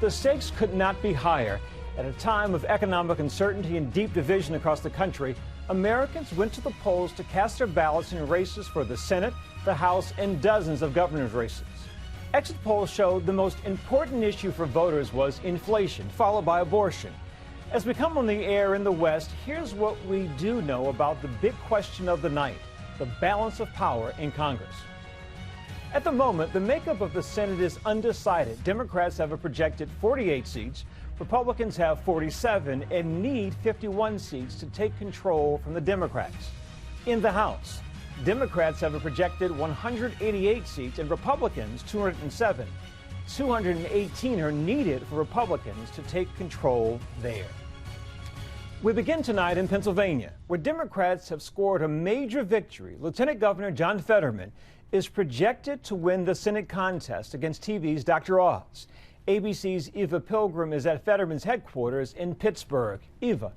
The stakes could not be higher. At a time of economic uncertainty and deep division across the country, Americans went to the polls to cast their ballots in races for the Senate, the House, and dozens of governor's races. Exit polls showed the most important issue for voters was inflation, followed by abortion. As we come on the air in the West, here's what we do know about the big question of the night: the balance of power in Congress. At the moment, the makeup of the Senate is undecided. Democrats have a projected 48 seats. Republicans have 47 and need 51 seats to take control from the Democrats. In the House, Democrats have a projected 188 seats and Republicans 207. 218 are needed for Republicans to take control there. We begin tonight in Pennsylvania, where Democrats have scored a major victory. Lieutenant Governor John Fetterman is projected to win the Senate contest against TV's Dr. Oz. ABC's Eva Pilgrim is at Fetterman's headquarters in Pittsburgh. Eva.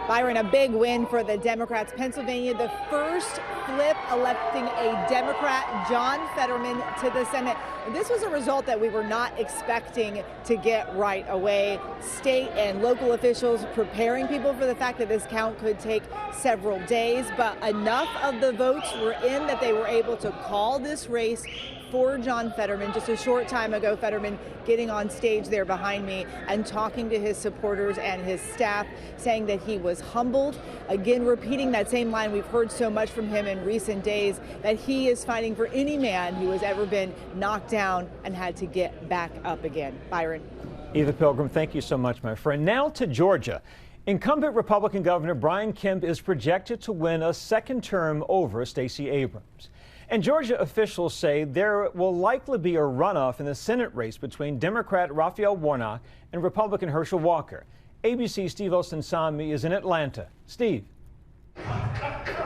Byron, a big win for the Democrats. Pennsylvania, the first flip electing a Democrat, John Fetterman, to the Senate. This was a result that we were not expecting to get right away. State and local officials preparing people for the fact that this count could take several days, but enough of the votes were in that they were able to call this race for John Fetterman. Just a short time ago, Fetterman getting on stage there behind me and talking to his supporters and his staff, saying that he was humbled. Again, repeating that same line we've heard so much from him in recent days, that he is fighting for any man who has ever been knocked down and had to get back up again. Byron. Eva Pilgrim, thank you so much, my friend. Now to Georgia. Incumbent Republican Governor Brian Kemp is projected to win a second term over Stacey Abrams. And Georgia officials say there will likely be a runoff in the Senate race between Democrat Raphael Warnock and Republican Herschel Walker. ABC's Steve Osunsami is in Atlanta. Steve.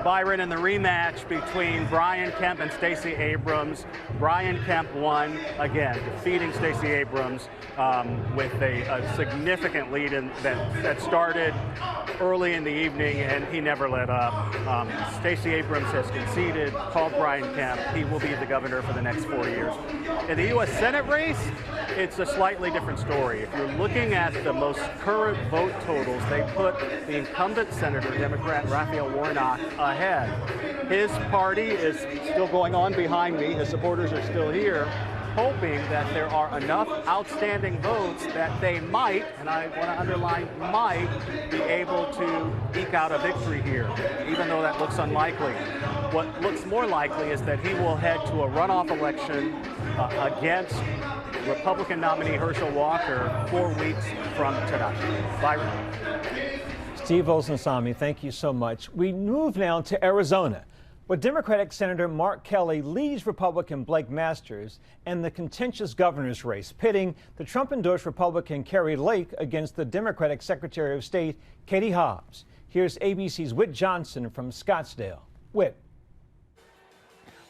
Byron, in the rematch between Brian Kemp and Stacey Abrams, Brian Kemp won again, defeating Stacey Abrams with a significant lead that started early in the evening, and he never let up. Stacey Abrams has conceded, called Brian Kemp. He will be the governor for the next 4 years. In the U.S. Senate race, it's a slightly different story. If you're looking at the most current vote totals, they put the incumbent senator, Democrat Raphael Warnock, ahead. His party is still going on behind me. His supporters are still here, hoping that there are enough outstanding votes that they might, and I want to underline might, be able to eke out a victory here, even though that looks unlikely. What looks more likely is that he will head to a runoff election against Republican nominee Herschel Walker 4 weeks from tonight. Byron. Steve Osunsami, thank you so much. We move now to Arizona, where Democratic Senator Mark Kelly leads Republican Blake Masters in the contentious governor's race, pitting the Trump-endorsed Republican Kari Lake against the Democratic Secretary of State Katie Hobbs. Here's ABC's Whit Johnson from Scottsdale. Whit.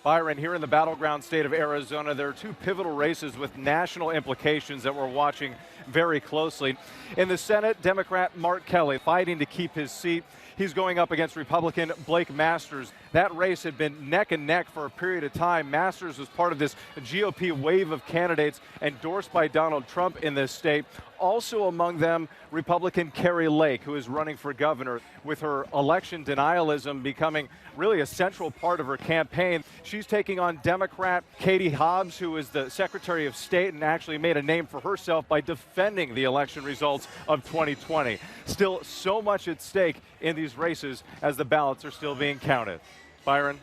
Byron, here in the battleground state of Arizona, there are two pivotal races with national implications that we're watching very closely. In the Senate, Democrat Mark Kelly fighting to keep his seat. He's going up against Republican Blake Masters. That race had been neck and neck for a period of time. Masters was part of this GOP wave of candidates endorsed by Donald Trump in this state. Also among them, Republican Kari Lake, who is running for governor, with her election denialism becoming really a central part of her campaign. She's taking on Democrat Katie Hobbs, who is the Secretary of State and actually made a name for herself by defending the election results of 2020. Still so much at stake in these races as the ballots are still being counted. Byron.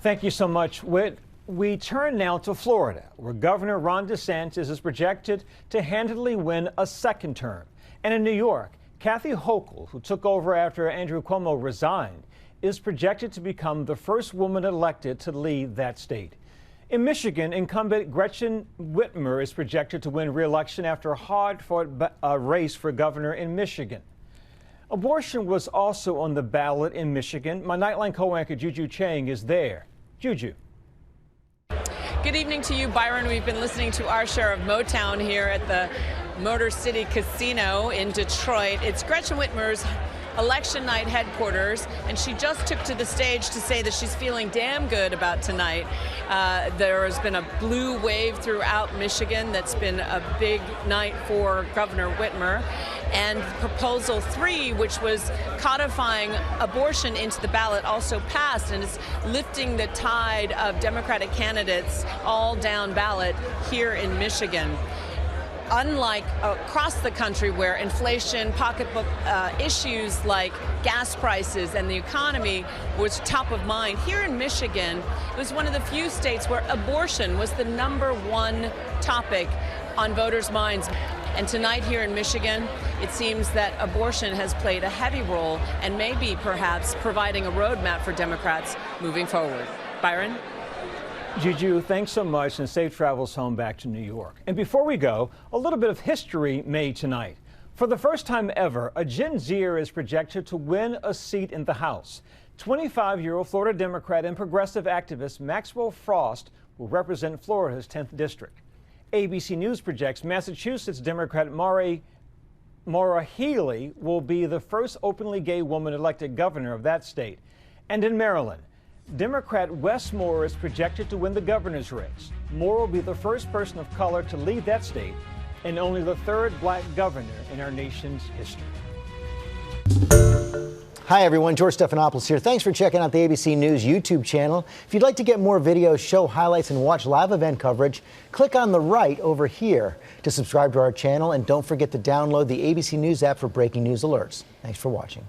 Thank you so much, Whit. We turn now to Florida, where Governor Ron DeSantis is projected to handily win a second term. And in New York, Kathy Hochul, who took over after Andrew Cuomo resigned, is projected to become the first woman elected to lead that state. In Michigan, incumbent Gretchen Whitmer is projected to win re-election after a hard-fought race for governor in Michigan. Abortion was also on the ballot in Michigan. My Nightline co-anchor Juju Chang is there. Juju. Good evening to you, Byron. We've been listening to our share of Motown here at the Motor City Casino in Detroit. It's Gretchen Whitmer's election night headquarters, and she just took to the stage to say that she's feeling damn good about tonight. There has been a blue wave throughout Michigan that's been a big night for Governor Whitmer. And Proposal 3, which was codifying abortion into the ballot, also passed, and is lifting the tide of Democratic candidates all down ballot here in Michigan. Unlike across the country where inflation, pocketbook issues like gas prices and the economy was top of mind, here in Michigan, it was one of the few states where abortion was the #1 topic on voters' minds. And tonight here in Michigan, it seems that abortion has played a heavy role and maybe perhaps providing a roadmap for Democrats moving forward. Byron? Juju, thanks so much, and safe travels home back to New York. And before we go, a little bit of history made tonight. For the first time ever, a Gen Zer is projected to win a seat in the House. 25-year-old Florida Democrat and progressive activist Maxwell Frost will represent Florida's 10th district. ABC News projects Massachusetts Democrat Maura Healey will be the first openly gay woman elected governor of that state. And in Maryland, Democrat Wes Moore is projected to win the governor's race. Moore will be the first person of color to lead that state and only the third black governor in our nation's history. Hi everyone, George Stephanopoulos here. Thanks for checking out the ABC News YouTube channel. If you'd like to get more videos, show highlights, and watch live event coverage, click on the right over here to subscribe to our channel, and don't forget to download the ABC News app for breaking news alerts. Thanks for watching.